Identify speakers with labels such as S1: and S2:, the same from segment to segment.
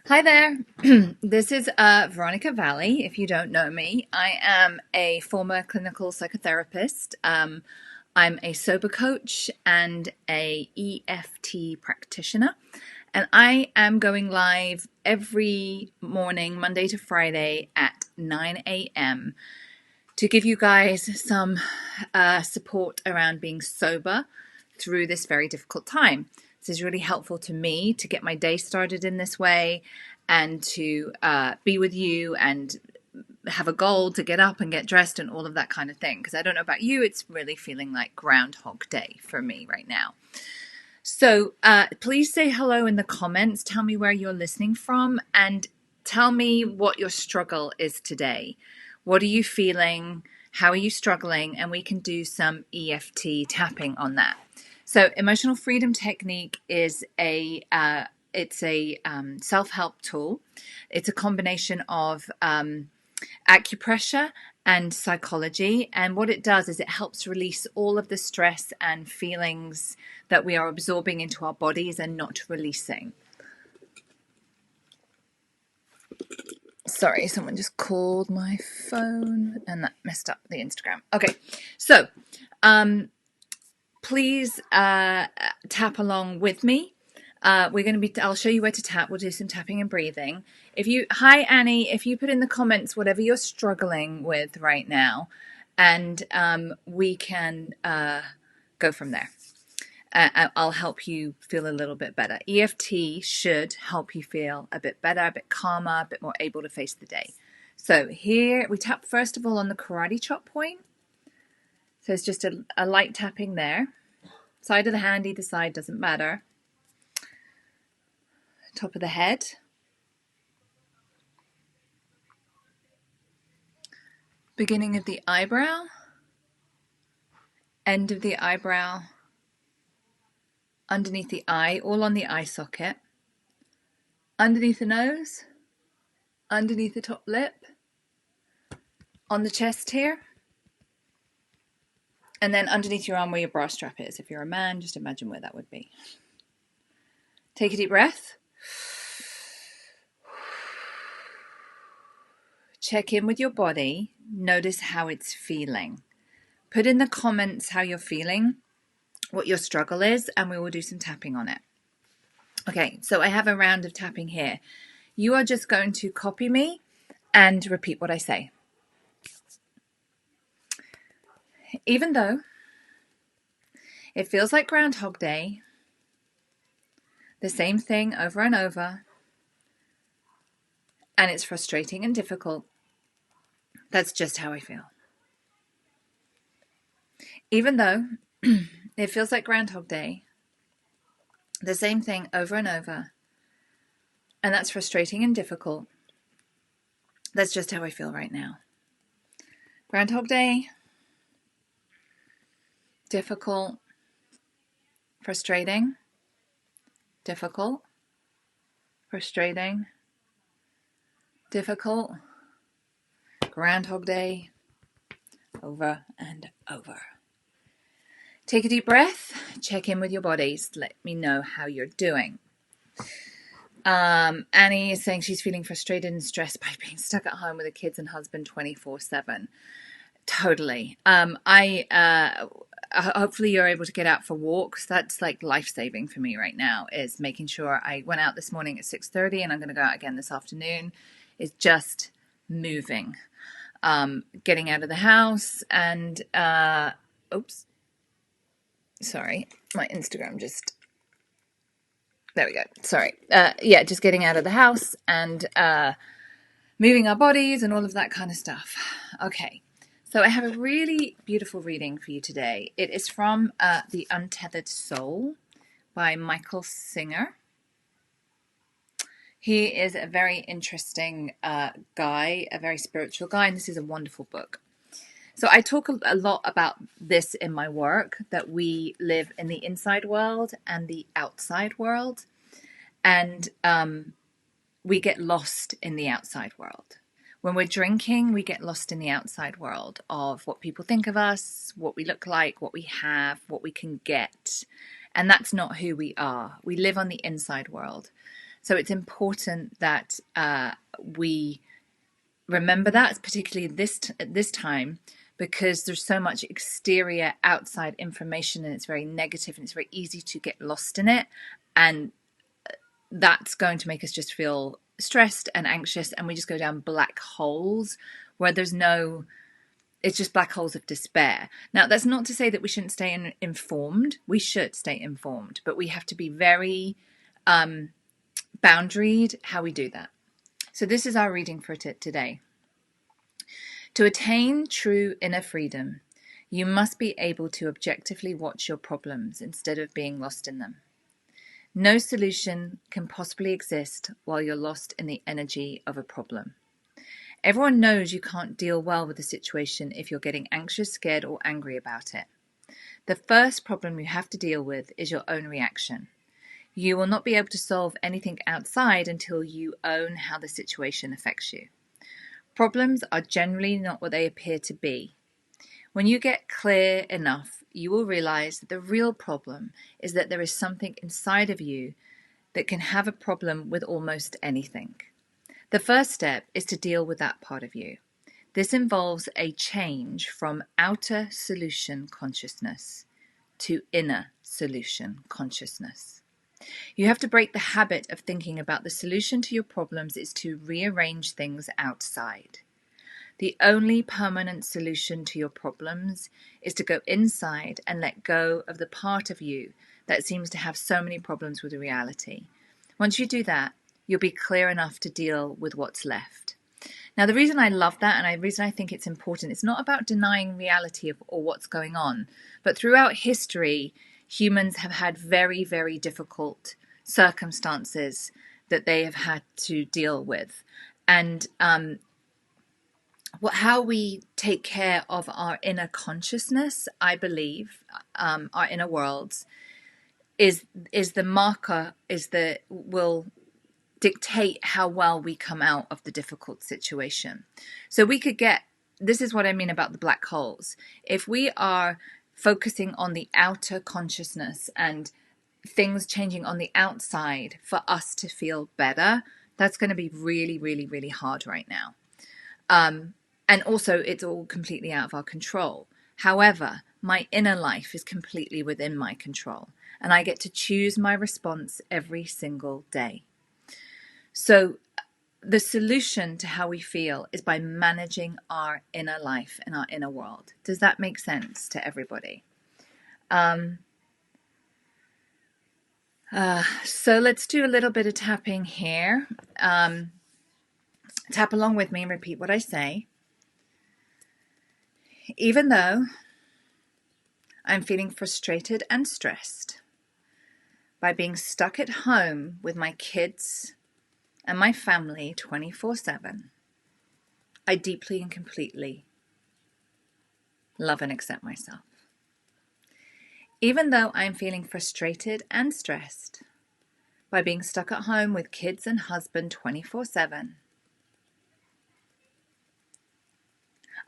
S1: Hi there. This is Veronica Valley. If you don't know me, I am a former clinical psychotherapist. I'm a sober coach and a EFT practitioner, and I am going live every morning, Monday to Friday at 9 a.m. to give you guys some support around being sober through this very difficult time. This is really helpful to me to get my day started in this way and to be with you and have a goal to get up and get dressed and all of that kind of thing. Because I don't know about you, it's really feeling like Groundhog Day for me right now. So please say hello in the comments. Tell me where you're listening from and tell me what your struggle is today. What are you feeling? How are you struggling? And we can do some EFT tapping on that. So emotional freedom technique is a self-help tool. It's a combination of acupressure and psychology. And what it does is it helps release all of the stress and feelings that we are absorbing into our bodies and not releasing. Sorry, someone just called my phone and that messed up the Instagram. Okay, so please tap along with me. I'll show you where to tap. We'll do some tapping and breathing. Hi Annie, if you put in the comments whatever you're struggling with right now, and we can go from there. I'll help you feel a little bit better. EFT should help you feel a bit better, a bit calmer, a bit more able to face the day. So here we tap first of all on the karate chop point. So it's just a light tapping there. Side of the hand, either side, doesn't matter. Top of the head. Beginning of the eyebrow. End of the eyebrow. Underneath the eye, all on the eye socket. Underneath the nose. Underneath the top lip. On the chest here. And then underneath your arm where your bra strap is. If you're a man, just imagine where that would be. Take a deep breath. Check in with your body. Notice how it's feeling. Put in the comments how you're feeling, what your struggle is, and we will do some tapping on it. Okay, so I have a round of tapping here. You are just going to copy me and repeat what I say. Even though it feels like Groundhog Day, the same thing over and over, and it's frustrating and difficult, that's just how I feel. Even though it feels like Groundhog Day, the same thing over and over, and that's frustrating and difficult, that's just how I feel right now. Groundhog Day, difficult, frustrating, difficult, frustrating, difficult, Groundhog Day, over and over. Take a deep breath, check in with your bodies, let me know how you're doing. Annie is saying she's feeling frustrated and stressed by being stuck at home with the kids and husband 24/7. Totally. Hopefully you're able to get out for walks. That's like life-saving for me right now, is making sure. I went out this morning at 6:30 and I'm going to go out again this afternoon. Is just moving, getting out of the house and sorry, my Instagram just, there we go. Sorry. Just getting out of the house and moving our bodies and all of that kind of stuff. Okay. So I have a really beautiful reading for you today. It is from The Untethered Soul by Michael Singer. He is a very interesting guy, a very spiritual guy, and this is a wonderful book. So I talk a lot about this in my work, that we live in the inside world and the outside world, and we get lost in the outside world. When we're drinking, we get lost in the outside world of what people think of us, what we look like, what we have, what we can get. And that's not who we are. We live on the inside world. So it's important that we remember that, particularly this time, because there's so much exterior outside information and it's very negative and it's very easy to get lost in it, and that's going to make us just feel stressed and anxious, and we just go down black holes where there's no, it's just black holes of despair. Now, that's not to say that we shouldn't stay informed. We should stay informed, but we have to be very boundaried how we do that. So this is our reading for today. To attain true inner freedom, you must be able to objectively watch your problems instead of being lost in them. No solution can possibly exist while you're lost in the energy of a problem. Everyone knows you can't deal well with a situation if you're getting anxious, scared, or angry about it. The first problem you have to deal with is your own reaction. You will not be able to solve anything outside until you own how the situation affects you. Problems are generally not what they appear to be. When you get clear enough, you will realize that the real problem is that there is something inside of you that can have a problem with almost anything. The first step is to deal with that part of you. This involves a change from outer solution consciousness to inner solution consciousness. You have to break the habit of thinking about the solution to your problems is to rearrange things outside. The only permanent solution to your problems is to go inside and let go of the part of you that seems to have so many problems with reality. Once you do that, you'll be clear enough to deal with what's left. Now, the reason I love that and the reason I think it's important, it's not about denying reality or what's going on, but throughout history, humans have had very, very difficult circumstances that they have had to deal with. And how we take care of our inner consciousness, I believe, our inner worlds, is the marker, will dictate how well we come out of the difficult situation. So we could get, this is what I mean about the black holes. If we are focusing on the outer consciousness and things changing on the outside for us to feel better, that's going to be really, really, really hard right now. And also, it's all completely out of our control. However, my inner life is completely within my control, and I get to choose my response every single day. So the solution to how we feel is by managing our inner life and our inner world. Does that make sense to everybody? So let's do a little bit of tapping here. Tap along with me and repeat what I say. Even though I'm feeling frustrated and stressed by being stuck at home with my kids and my family 24/7, I deeply and completely love and accept myself. Even though I'm feeling frustrated and stressed by being stuck at home with kids and husband 24/7,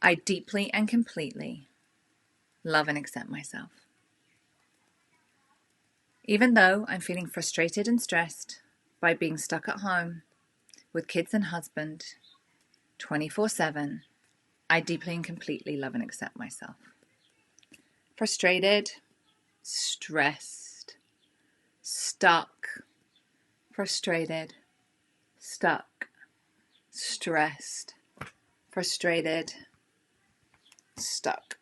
S1: I deeply and completely love and accept myself. Even though I'm feeling frustrated and stressed by being stuck at home with kids and husband 24/7, I deeply and completely love and accept myself. Frustrated, stressed, stuck, frustrated, stuck, stressed, frustrated, stuck.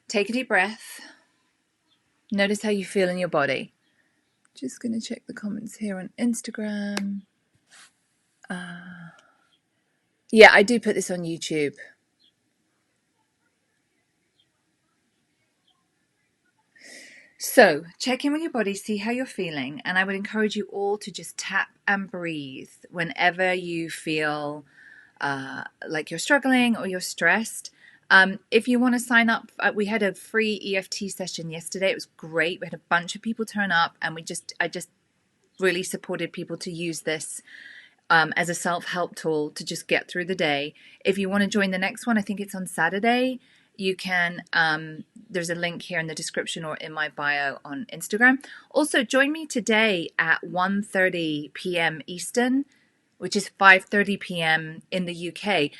S1: Take a deep breath. Notice how you feel in your body. Just going to check the comments here on Instagram. Yeah, I do put this on YouTube. So check in with your body, see how you're feeling, and I would encourage you all to just tap and breathe whenever you feel like you're struggling or you're stressed. If you want to sign up, we had a free EFT session yesterday. It was great. We had a bunch of people turn up, and I just really supported people to use this as a self-help tool to just get through the day. If you want to join the next one, I think it's on Saturday. you can, there's a link here in the description or in my bio on Instagram. Also, join me today at 1:30 p.m. Eastern, which is 5:30 p.m. in the UK.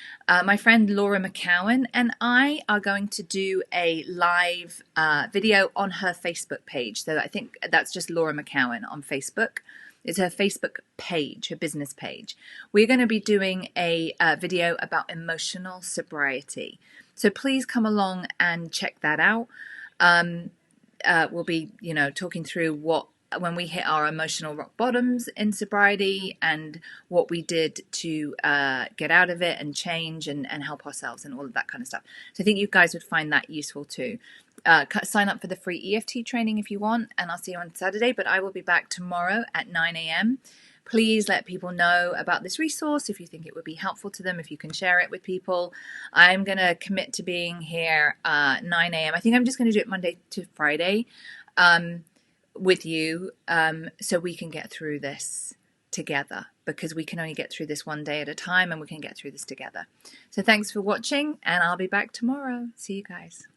S1: My friend Laura McCowan and I are going to do a live video on her Facebook page. So I think that's just Laura McCowan on Facebook. It's her Facebook page, her business page. We're going to be doing a video about emotional sobriety. So please come along and check that out. We'll be, talking through when we hit our emotional rock bottoms in sobriety and what we did to get out of it and change and help ourselves and all of that kind of stuff. So I think you guys would find that useful too. Sign up for the free EFT training if you want, and I'll see you on Saturday, but I will be back tomorrow at 9 a.m. Please let people know about this resource if you think it would be helpful to them, if you can share it with people. I'm going to commit to being here 9 a.m. I think I'm just going to do it Monday to Friday with you so we can get through this together, because we can only get through this one day at a time, and we can get through this together. So thanks for watching, and I'll be back tomorrow. See you guys.